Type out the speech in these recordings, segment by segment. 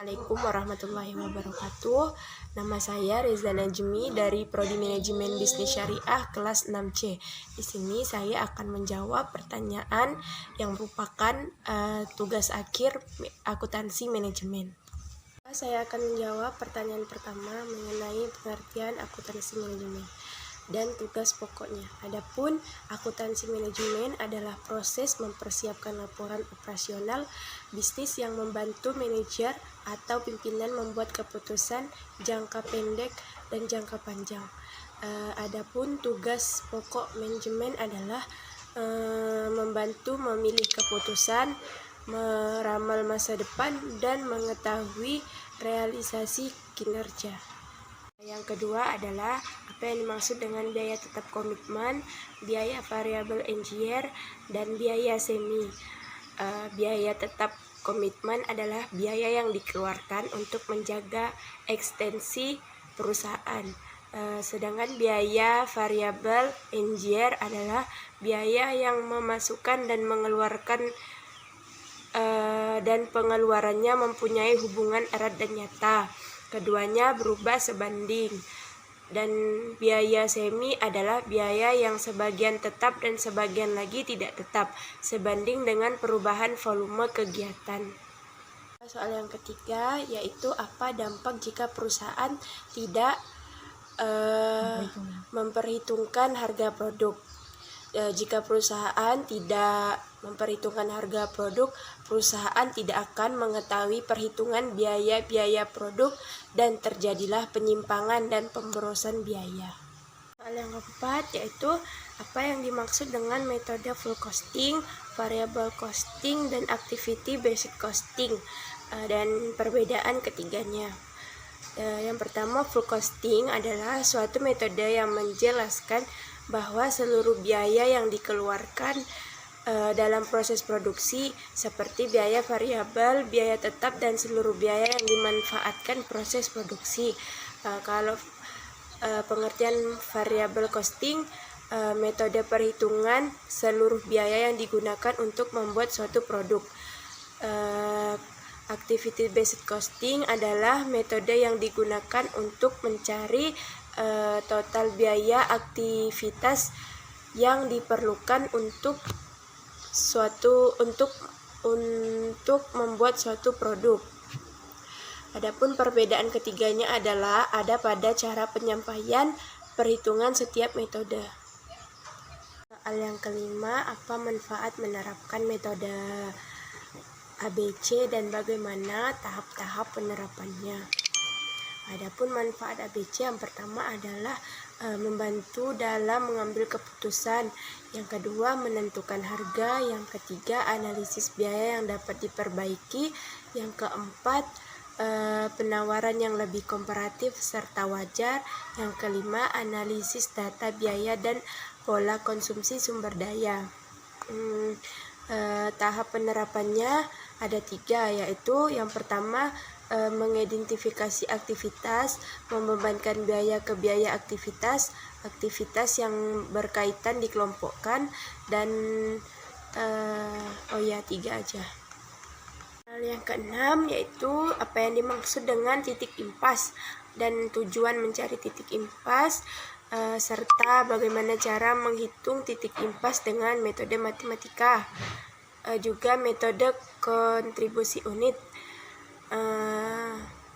Assalamualaikum warahmatullahi wabarakatuh. Nama saya Reza Najmi dari Prodi Manajemen Bisnis Syariah kelas 6C. Di sini saya akan menjawab pertanyaan yang merupakan tugas akhir akuntansi manajemen. Saya akan menjawab pertanyaan pertama mengenai pengertian akuntansi manajemen dan tugas pokoknya. Adapun akuntansi manajemen adalah proses mempersiapkan laporan operasional bisnis yang membantu manajer atau pimpinan membuat keputusan jangka pendek dan jangka panjang. Adapun tugas pokok manajemen adalah membantu memilih keputusan, meramal masa depan, dan mengetahui realisasi kinerja. Yang kedua adalah apa yang dimaksud dengan biaya tetap komitmen, biaya variabel NGR, dan biaya semi. Biaya tetap komitmen adalah biaya yang dikeluarkan untuk menjaga ekstensi perusahaan. Sedangkan biaya variabel NGR adalah biaya yang memasukkan dan mengeluarkan dan pengeluarannya mempunyai hubungan erat dan nyata. Keduanya berubah sebanding. Dan biaya semi adalah biaya yang sebagian tetap dan sebagian lagi tidak tetap, sebanding dengan perubahan volume kegiatan. Soal yang ketiga yaitu apa dampak jika perusahaan tidak memperhitungkan harga produk. Jika perusahaan tidak memperhitungkan harga produk, perusahaan tidak akan mengetahui perhitungan biaya-biaya produk dan terjadilah penyimpangan dan pemborosan biaya. Soal yang keempat yaitu apa yang dimaksud dengan metode full costing, variable costing, dan activity based costing, dan perbedaan ketiganya. Yang pertama, full costing adalah suatu metode yang menjelaskan bahwa seluruh biaya yang dikeluarkan dalam proses produksi seperti biaya variabel, biaya tetap, dan seluruh biaya yang dimanfaatkan proses produksi. Kalau pengertian variable costing, metode perhitungan seluruh biaya yang digunakan untuk membuat suatu produk. Activity based costing adalah metode yang digunakan untuk mencari total biaya aktivitas yang diperlukan untuk membuat suatu produk. Adapun perbedaan ketiganya adalah ada pada cara penyampaian perhitungan setiap metode. Soal yang kelima, apa manfaat menerapkan metode ABC dan bagaimana tahap-tahap penerapannya. Adapun manfaat ABC yang pertama adalah membantu dalam mengambil keputusan, yang kedua menentukan harga, yang ketiga analisis biaya yang dapat diperbaiki, yang keempat penawaran yang lebih komparatif serta wajar, yang kelima analisis data biaya dan pola konsumsi sumber daya. Tahap penerapannya ada 3, yaitu yang pertama mengidentifikasi aktivitas, membebankan biaya ke biaya aktivitas yang berkaitan dikelompokkan, dan 3 aja. Yang keenam yaitu apa yang dimaksud dengan titik impas dan tujuan mencari titik impas, serta bagaimana cara menghitung titik impas dengan metode matematika, juga metode kontribusi unit.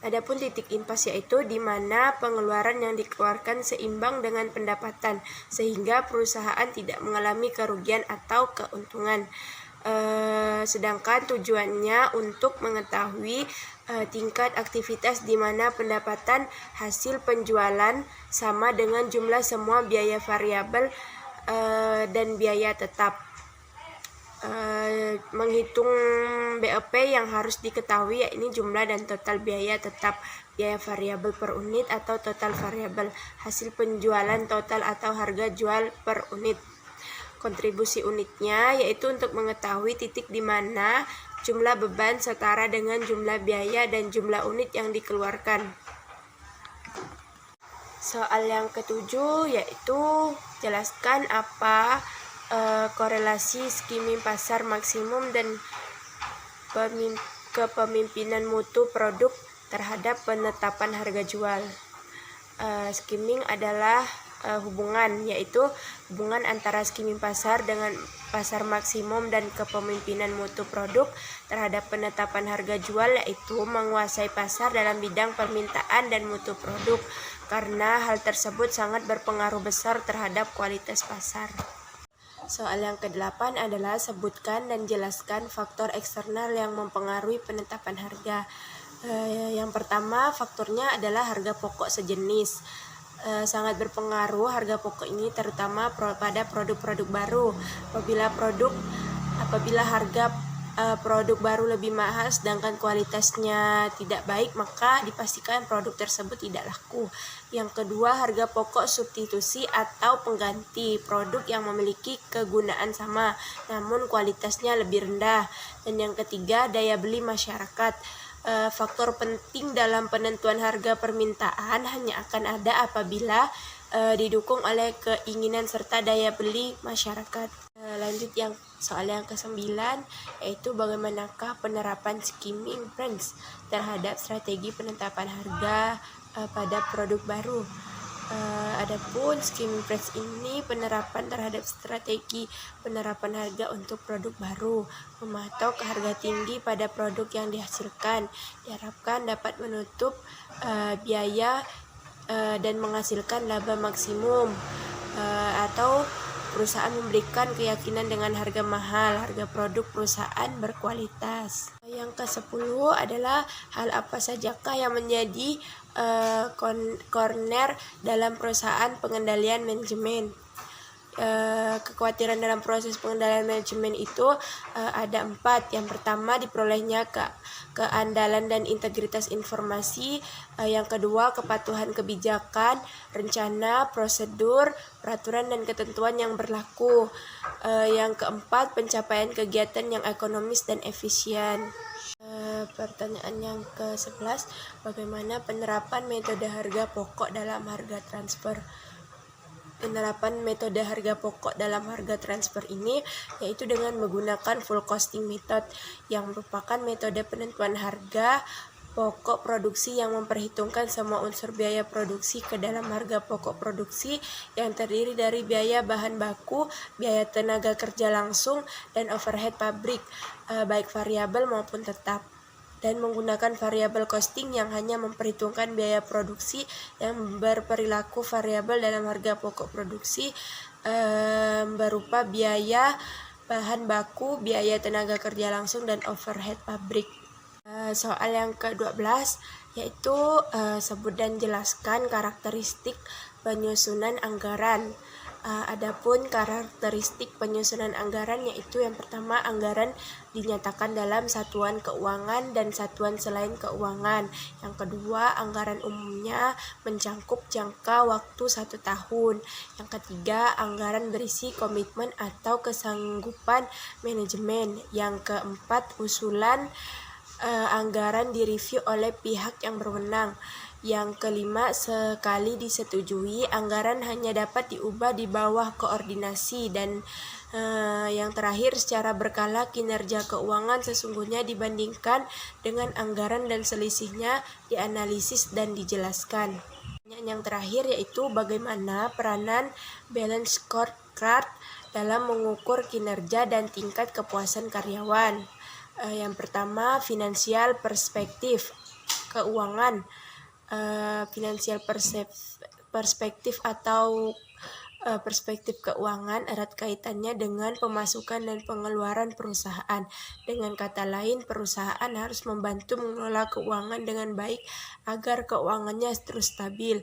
Adapun titik impas yaitu di mana pengeluaran yang dikeluarkan seimbang dengan pendapatan sehingga perusahaan tidak mengalami kerugian atau keuntungan. Sedangkan tujuannya untuk mengetahui tingkat aktivitas di mana pendapatan hasil penjualan sama dengan jumlah semua biaya variabel dan biaya tetap. Menghitung BOP yang harus diketahui yakni jumlah dan total biaya tetap, biaya variabel per unit atau total variabel, hasil penjualan total atau harga jual per unit. Kontribusi unitnya yaitu untuk mengetahui titik di mana jumlah beban setara dengan jumlah biaya dan jumlah unit yang dikeluarkan. Soal yang ketujuh yaitu jelaskan apa korelasi skimming pasar maksimum dan kepemimpinan mutu produk terhadap penetapan harga jual. Skimming adalah hubungan, yaitu hubungan antara skimming pasar dengan pasar maksimum dan kepemimpinan mutu produk terhadap penetapan harga jual, yaitu menguasai pasar dalam bidang permintaan dan mutu produk, karena hal tersebut sangat berpengaruh besar terhadap kualitas pasar. Soal yang ke-8 adalah sebutkan dan jelaskan faktor eksternal yang mempengaruhi penetapan harga. Yang pertama, faktornya adalah harga pokok sejenis. Sangat berpengaruh harga pokok ini terutama pada produk-produk baru. Apabila harga produk baru lebih mahal sedangkan kualitasnya tidak baik, maka dipastikan produk tersebut tidak laku. Yang kedua, harga pokok substitusi atau pengganti produk yang memiliki kegunaan sama namun kualitasnya lebih rendah. Dan yang ketiga, daya beli masyarakat. Faktor penting dalam penentuan harga permintaan hanya akan ada apabila didukung oleh keinginan serta daya beli masyarakat. Lanjut soal yang ke-9, yaitu bagaimanakah penerapan skimming price terhadap strategi penetapan harga pada produk baru. Adapun skimming price ini penerapan terhadap strategi penerapan harga untuk produk baru, mematok harga tinggi pada produk yang dihasilkan, diharapkan dapat menutup biaya dan menghasilkan laba maksimum, atau perusahaan memberikan keyakinan dengan harga mahal, harga produk perusahaan berkualitas. Yang ke-10 adalah hal apa sajakah yang menjadi corner dalam perusahaan pengendalian manajemen. Kekhawatiran dalam proses pengendalian manajemen itu ada 4. Yang pertama, diperolehnya keandalan dan integritas informasi. Yang kedua, kepatuhan kebijakan, rencana, prosedur, peraturan dan ketentuan yang berlaku. Yang keempat, pencapaian kegiatan yang ekonomis dan efisien. Pertanyaan yang ke-11, bagaimana penerapan metode harga pokok dalam harga transfer? Penerapan metode harga pokok dalam harga transfer ini yaitu dengan menggunakan full costing method, yang merupakan metode penentuan harga pokok produksi yang memperhitungkan semua unsur biaya produksi ke dalam harga pokok produksi yang terdiri dari biaya bahan baku, biaya tenaga kerja langsung, dan overhead pabrik, baik variabel maupun tetap, dan menggunakan variabel costing yang hanya memperhitungkan biaya produksi yang berperilaku variabel dalam harga pokok produksi, berupa biaya bahan baku, biaya tenaga kerja langsung, dan overhead pabrik. Soal yang ke-12 yaitu sebut dan jelaskan karakteristik penyusunan anggaran. Adapun karakteristik penyusunan anggaran yaitu yang pertama, anggaran dinyatakan dalam satuan keuangan dan satuan selain keuangan. Yang kedua, anggaran umumnya mencakup jangka waktu 1 tahun. Yang ketiga, anggaran berisi komitmen atau kesanggupan manajemen. Yang keempat, usulan anggaran direview oleh pihak yang berwenang. Yang kelima, sekali disetujui, anggaran hanya dapat diubah di bawah koordinasi. Dan yang terakhir, secara berkala kinerja keuangan sesungguhnya dibandingkan dengan anggaran dan selisihnya dianalisis dan dijelaskan. Yang terakhir yaitu bagaimana peranan balance scorecard dalam mengukur kinerja dan tingkat kepuasan karyawan. Yang pertama, finansial perspektif keuangan. Finansial perspektif atau perspektif keuangan erat kaitannya dengan pemasukan dan pengeluaran perusahaan. Dengan kata lain, perusahaan harus membantu mengelola keuangan dengan baik agar keuangannya terus stabil.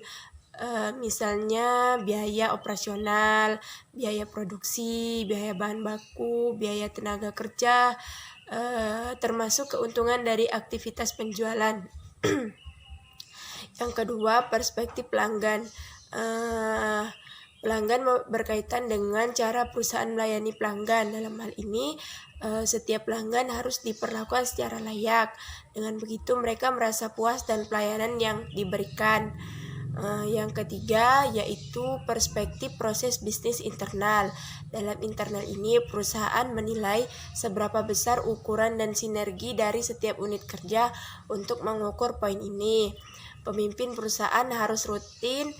Misalnya biaya operasional, biaya produksi, biaya bahan baku, biaya tenaga kerja, termasuk keuntungan dari aktivitas penjualan. Yang kedua, perspektif pelanggan. Pelanggan berkaitan dengan cara perusahaan melayani pelanggan. Dalam hal ini, setiap pelanggan harus diperlakukan secara layak. Dengan begitu, mereka merasa puas dan pelayanan yang diberikan. Yang ketiga yaitu perspektif proses bisnis internal. Dalam internal ini, perusahaan menilai seberapa besar ukuran dan sinergi dari setiap unit kerja. Untuk mengukur poin ini, pemimpin perusahaan harus rutin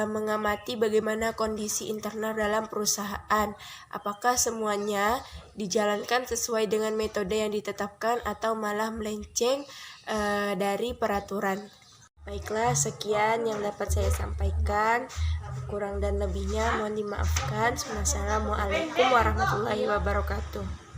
mengamati bagaimana kondisi internal dalam perusahaan. Apakah semuanya dijalankan sesuai dengan metode yang ditetapkan atau malah melenceng dari peraturan. Baiklah, sekian yang dapat saya sampaikan. Kurang dan lebihnya mohon dimaafkan. Wassalamualaikum warahmatullahi wabarakatuh.